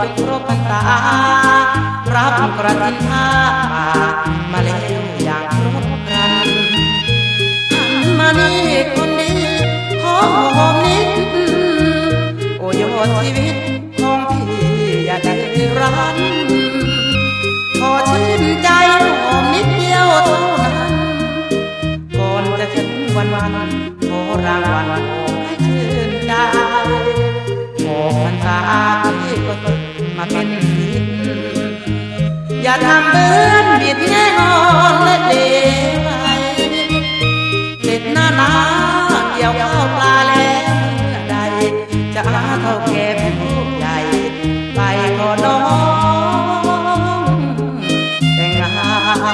จนครบพรรษารับกระถินผ้าป่ามาแล้วอย่างครบครันหันมานี่คนดีขอหอมนิดโอ้ยอดชีวิตของพี่อย่าได้รันขอชื่นใจหอมนิดเดียวเท่านั้นก่อนจะถึงวันขอรางวัลหอมให้ชื่นใจออกพรรษาพี่ก็ฝึกมาเป็นศิษย์อย่าทำเบื้อนบิดแน่นอนและเลวไหลเสร็จหน้าเกี่ยวข้าวปลาแล้วเมื่อใดจะหาเท่าแก่ผู้ใหญ่ไปขอน้องแต่งงาน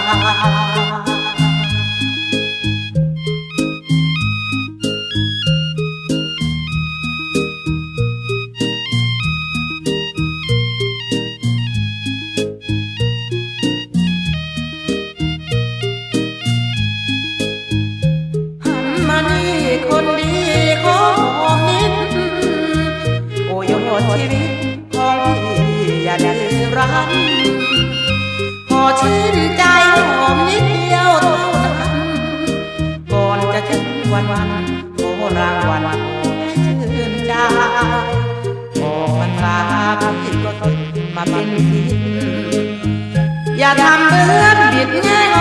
คนดีขอหอมนิดโอ้ยอดชีวิตของพี่อย่าได้รันขอชื่นใจหอมนิดเดียวเท่านั้นก่อนจะถึงวันขอรางวัลให้ชื่นใจออกพรรษาพี่ก็ฝึกมาเป็นศิษย์อย่าทำเบื้อนบิดแง่ง